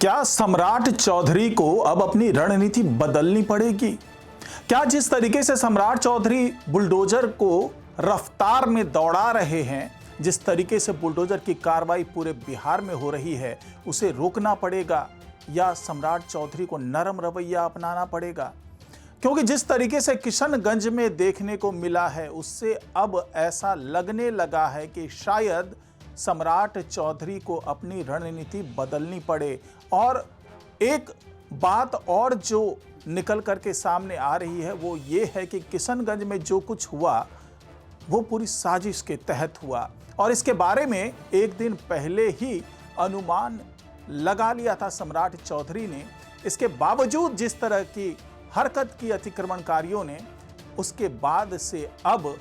क्या सम्राट चौधरी को अब अपनी रणनीति बदलनी पड़ेगी? क्या जिस तरीके से सम्राट चौधरी बुलडोजर को रफ्तार में दौड़ा रहे हैं, जिस तरीके से बुलडोजर की कार्रवाई पूरे बिहार में हो रही है, उसे रोकना पड़ेगा या सम्राट चौधरी को नरम रवैया अपनाना पड़ेगा? क्योंकि जिस तरीके से किशनगंज में देखने को मिला है, उससे अब ऐसा लगने लगा है कि शायद सम्राट चौधरी को अपनी रणनीति बदलनी पड़े। और एक बात और जो निकल करके सामने आ रही है वो ये है कि किशनगंज में जो कुछ हुआ वो पूरी साजिश के तहत हुआ, और इसके बारे में एक दिन पहले ही अनुमान लगा लिया था सम्राट चौधरी ने। इसके बावजूद जिस तरह की हरकत की अतिक्रमणकारियों ने, उसके बाद से अब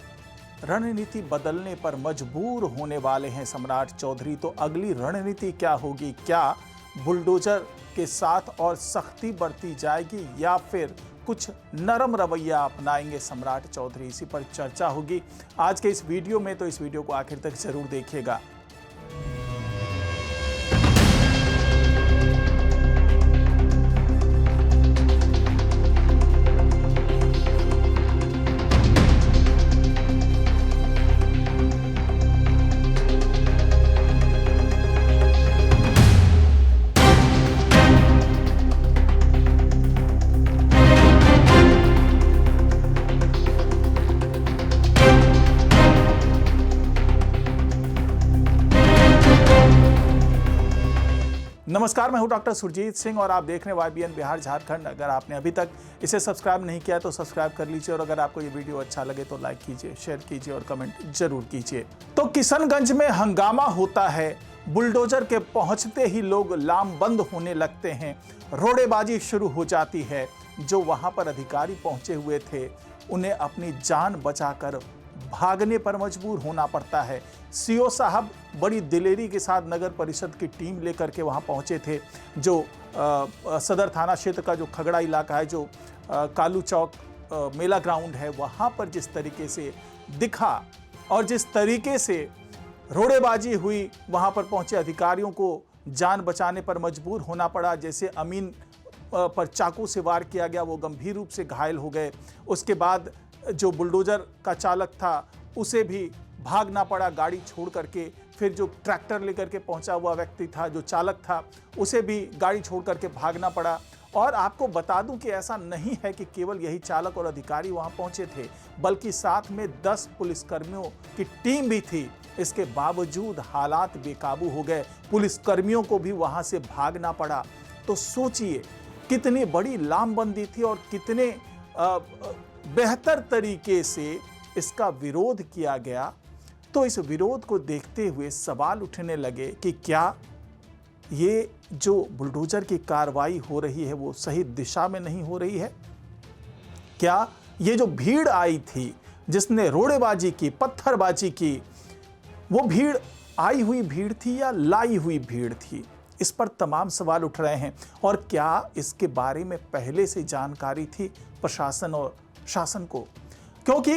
रणनीति बदलने पर मजबूर होने वाले हैं सम्राट चौधरी। तो अगली रणनीति क्या होगी? क्या बुलडोजर के साथ और सख्ती बरती जाएगी या फिर कुछ नरम रवैया अपनाएंगे सम्राट चौधरी? इसी पर चर्चा होगी आज के इस वीडियो में, तो इस वीडियो को आखिर तक जरूर देखिएगा। नमस्कार, मैं हूं डॉक्टर सुरजीत सिंह और आप देख रहे हैं YBN बिहार झारखंड। अगर आपने अभी तक इसे सब्सक्राइब नहीं किया तो सब्सक्राइब कर लीजिए, और अगर आपको ये वीडियो अच्छा लगे तो लाइक कीजिए, शेयर कीजिए और कमेंट जरूर कीजिए। तो किशनगंज में हंगामा होता है, बुलडोजर के पहुंचते ही लोग लामबंद होने लगते हैं, रोड़ेबाजी शुरू हो जाती है। जो वहां पर अधिकारी पहुंचे हुए थे उन्हें अपनी जान बचाकर भागने पर मजबूर होना पड़ता है। सीओ साहब बड़ी दिलेरी के साथ नगर परिषद की टीम लेकर के वहां पहुंचे थे। जो सदर थाना क्षेत्र का जो खगड़ा इलाका है, जो कालू चौक मेला ग्राउंड है, वहां पर जिस तरीके से दिखा और जिस तरीके से रोड़ेबाजी हुई, वहां पर पहुंचे अधिकारियों को जान बचाने पर मजबूर होना पड़ा। जैसे अमीन पर चाकू से वार किया गया, वो गंभीर रूप से घायल हो गए। उसके बाद जो बुलडोजर का चालक था उसे भी भागना पड़ा गाड़ी छोड़ करके। फिर जो ट्रैक्टर लेकर के पहुंचा हुआ व्यक्ति था, जो चालक था, उसे भी गाड़ी छोड़ करके भागना पड़ा। और आपको बता दूं कि ऐसा नहीं है कि केवल यही चालक और अधिकारी वहां पहुंचे थे, बल्कि साथ में 10 पुलिसकर्मियों की टीम भी थी। इसके बावजूद हालात बेकाबू हो गए, पुलिसकर्मियों को भी वहां से भागना पड़ा। तो सोचिए कितनी बड़ी लामबंदी थी और कितने बेहतर तरीके से इसका विरोध किया गया। तो इस विरोध को देखते हुए सवाल उठने लगे कि क्या ये जो बुलडोजर की कार्रवाई हो रही है वो सही दिशा में नहीं हो रही है? क्या ये जो भीड़ आई थी जिसने रोड़ेबाजी की, पत्थरबाजी की, वो भीड़ आई हुई भीड़ थी या लाई हुई भीड़ थी? इस पर तमाम सवाल उठ रहे हैं। और क्या इसके बारे में पहले से जानकारी थी प्रशासन और शासन को? क्योंकि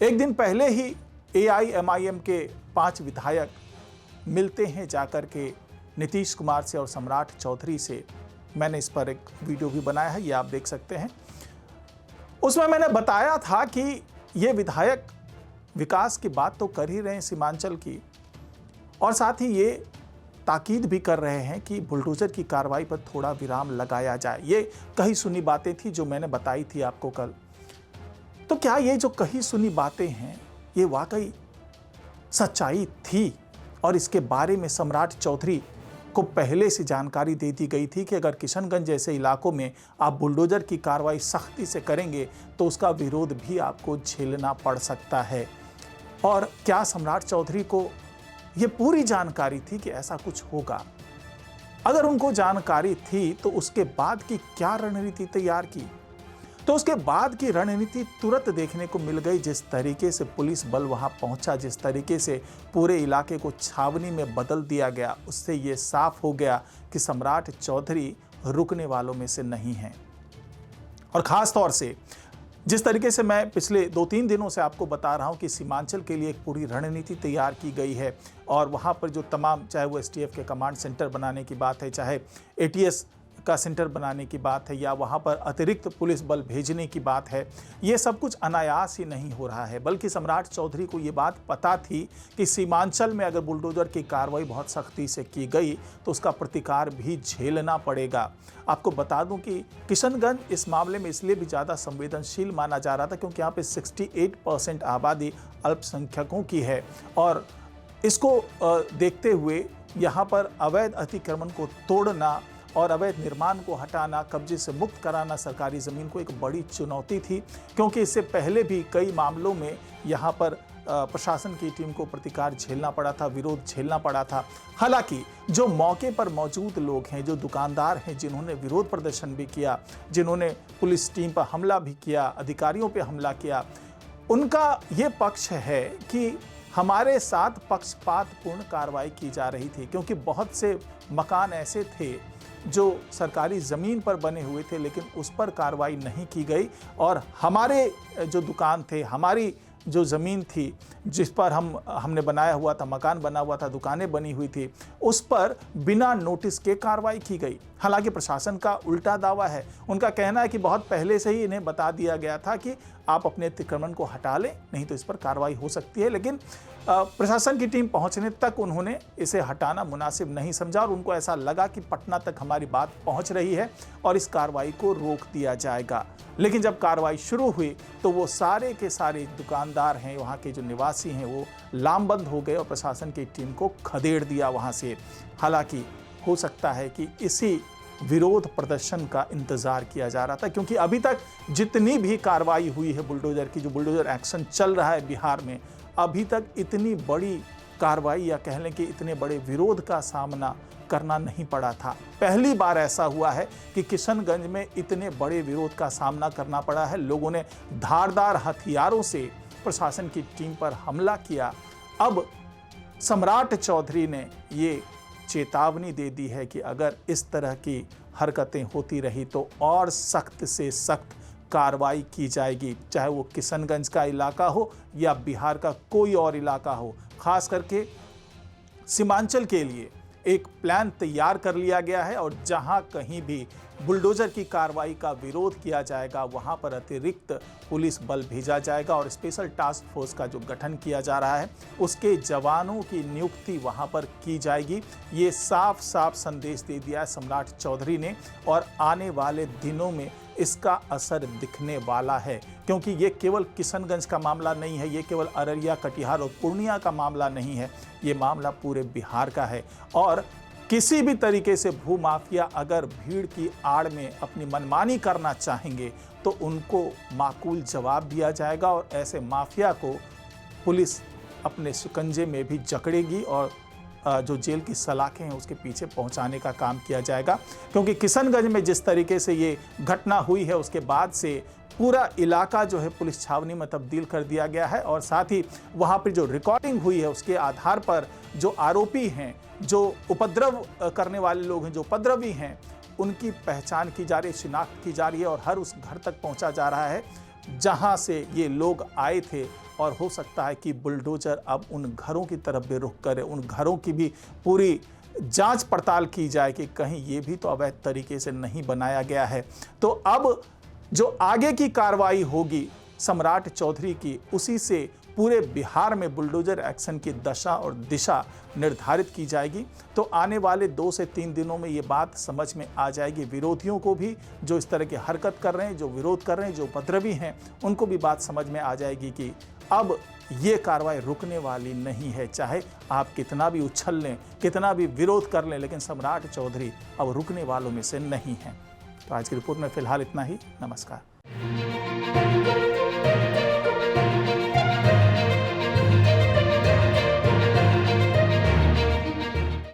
एक दिन पहले ही AIMIM के 5 विधायक मिलते हैं जाकर के नीतीश कुमार से और सम्राट चौधरी से। मैंने इस पर एक वीडियो भी बनाया है, ये आप देख सकते हैं। उसमें मैंने बताया था कि ये विधायक विकास की बात तो कर ही रहे हैं सीमांचल की, और साथ ही ये ताकीद भी कर रहे हैं कि बुलडोजर की कार्रवाई पर थोड़ा विराम लगाया जाए। ये कही सुनी बातें थी जो मैंने बताई थी आपको कल। तो क्या ये जो कही सुनी बातें हैं ये वाकई सच्चाई थी? और इसके बारे में सम्राट चौधरी को पहले से जानकारी दे दी गई थी कि अगर किशनगंज जैसे इलाकों में आप बुलडोजर की कार्रवाई सख्ती से करेंगे तो उसका विरोध भी आपको झेलना पड़ सकता है। और क्या सम्राट चौधरी को ये पूरी जानकारी थी कि ऐसा कुछ होगा? अगर उनको जानकारी थी तो उसके बाद की क्या रणनीति तैयार की? तो उसके बाद की रणनीति तुरंत देखने को मिल गई। जिस तरीके से पुलिस बल वहां पहुंचा, जिस तरीके से पूरे इलाके को छावनी में बदल दिया गया, उससे ये साफ हो गया कि सम्राट चौधरी रुकने वालों में से नहीं हैं। और खास तौर से जिस तरीके से मैं पिछले 2-3 दिनों से आपको बता रहा हूं कि सीमांचल के लिए एक पूरी रणनीति तैयार की गई है और वहां पर जो तमाम, चाहे वो एसटीएफ के कमांड सेंटर बनाने की बात है, चाहे एटीएस का सेंटर बनाने की बात है, या वहां पर अतिरिक्त पुलिस बल भेजने की बात है, ये सब कुछ अनायास ही नहीं हो रहा है। बल्कि सम्राट चौधरी को ये बात पता थी कि सीमांचल में अगर बुलडोजर की कार्रवाई बहुत सख्ती से की गई तो उसका प्रतिकार भी झेलना पड़ेगा। आपको बता दूं कि किशनगंज इस मामले में इसलिए भी ज़्यादा संवेदनशील माना जा रहा था क्योंकि यहाँ पे 68% आबादी अल्पसंख्यकों की है और इसको देखते हुए यहाँ पर अवैध अतिक्रमण को तोड़ना और अवैध निर्माण को हटाना, कब्जे से मुक्त कराना सरकारी ज़मीन को एक बड़ी चुनौती थी, क्योंकि इससे पहले भी कई मामलों में यहाँ पर प्रशासन की टीम को प्रतिकार झेलना पड़ा था, विरोध झेलना पड़ा था। हालांकि जो मौके पर मौजूद लोग हैं, जो दुकानदार हैं, जिन्होंने विरोध प्रदर्शन भी किया, जिन्होंने पुलिस टीम पर हमला भी किया, अधिकारियों पर हमला किया, उनका ये पक्ष है कि हमारे साथ पक्षपातपूर्ण कार्रवाई की जा रही थी, क्योंकि बहुत से मकान ऐसे थे जो सरकारी ज़मीन पर बने हुए थे लेकिन उस पर कार्रवाई नहीं की गई और हमारे जो दुकान थे, हमारी जो ज़मीन थी जिस पर हमने बनाया हुआ था, मकान बना हुआ था, दुकानें बनी हुई थी, उस पर बिना नोटिस के कार्रवाई की गई। हालांकि प्रशासन का उल्टा दावा है। उनका कहना है कि बहुत पहले से ही इन्हें बता दिया गया था कि आप अपने अतिक्रमण को हटा लें, नहीं तो इस पर कार्रवाई हो सकती है। लेकिन प्रशासन की टीम पहुंचने तक उन्होंने इसे हटाना मुनासिब नहीं समझा और उनको ऐसा लगा कि पटना तक हमारी बात पहुंच रही है और इस कार्रवाई को रोक दिया जाएगा। लेकिन जब कार्रवाई शुरू हुई तो वो सारे के सारे दुकानदार हैं, वहाँ के जो निवासी हैं, वो लामबंद हो गए और प्रशासन की टीम को खदेड़ दिया वहाँ से। हालांकि हो सकता है कि इसी विरोध प्रदर्शन का इंतजार किया जा रहा था, क्योंकि अभी तक जितनी भी कार्रवाई हुई है बुलडोजर की, जो बुलडोजर एक्शन चल रहा है बिहार में, अभी तक इतनी बड़ी कार्रवाई या कह लें कि इतने बड़े विरोध का सामना करना नहीं पड़ा था। पहली बार ऐसा हुआ है कि किशनगंज में इतने बड़े विरोध का सामना करना पड़ा है। लोगों ने धारदार हथियारों से प्रशासन की टीम पर हमला किया। अब सम्राट चौधरी ने ये चेतावनी दे दी है कि अगर इस तरह की हरकतें होती रही तो और सख्त से सख्त कार्रवाई की जाएगी, चाहे वो किशनगंज का इलाका हो या बिहार का कोई और इलाका हो। खास करके सीमांचल के लिए एक प्लान तैयार कर लिया गया है और जहां कहीं भी बुलडोजर की कार्रवाई का विरोध किया जाएगा वहां पर अतिरिक्त पुलिस बल भेजा जाएगा और स्पेशल टास्क फोर्स का जो गठन किया जा रहा है उसके जवानों की नियुक्ति वहां पर की जाएगी। ये साफ साफ संदेश दे दिया है सम्राट चौधरी ने और आने वाले दिनों में इसका असर दिखने वाला है, क्योंकि ये केवल किशनगंज का मामला नहीं है, ये केवल अररिया, कटिहार और पूर्णिया का मामला नहीं है, ये मामला पूरे बिहार का है। और किसी भी तरीके से भूमाफिया अगर भीड़ की आड़ में अपनी मनमानी करना चाहेंगे तो उनको माकूल जवाब दिया जाएगा और ऐसे माफिया को पुलिस अपने शिकंजे में भी जकड़ेगी और जो जेल की सलाखें हैं उसके पीछे पहुंचाने का काम किया जाएगा। क्योंकि किशनगंज में जिस तरीके से ये घटना हुई है उसके बाद से पूरा इलाका जो है पुलिस छावनी में तब्दील कर दिया गया है और साथ ही वहाँ पर जो रिकॉर्डिंग हुई है उसके आधार पर जो आरोपी हैं, जो उपद्रव करने वाले लोग हैं, जो उपद्रवी हैं, उनकी पहचान की जा रही है, शिनाख्त की जा रही है और हर उस घर तक पहुँचा जा रहा है जहाँ से ये लोग आए थे। और हो सकता है कि बुलडोजर अब उन घरों की तरफ भी रुख करे, उन घरों की भी पूरी जांच पड़ताल की जाए कि कहीं ये भी तो अवैध तरीके से नहीं बनाया गया है। तो अब जो आगे की कार्रवाई होगी सम्राट चौधरी की, उसी से पूरे बिहार में बुलडोजर एक्शन की दशा और दिशा निर्धारित की जाएगी। तो आने वाले 2 से 3 दिनों में ये बात समझ में आ जाएगी विरोधियों को भी, जो इस तरह की हरकत कर रहे हैं, जो विरोध कर रहे हैं, जो उपद्रवी हैं, उनको भी बात समझ में आ जाएगी कि अब ये कार्रवाई रुकने वाली नहीं है। चाहे आप कितना भी उछल लें, कितना भी विरोध कर लें, लेकिन सम्राट चौधरी अब रुकने वालों में से नहीं हैं। तो आज की रिपोर्ट में फिलहाल इतना ही। नमस्कार।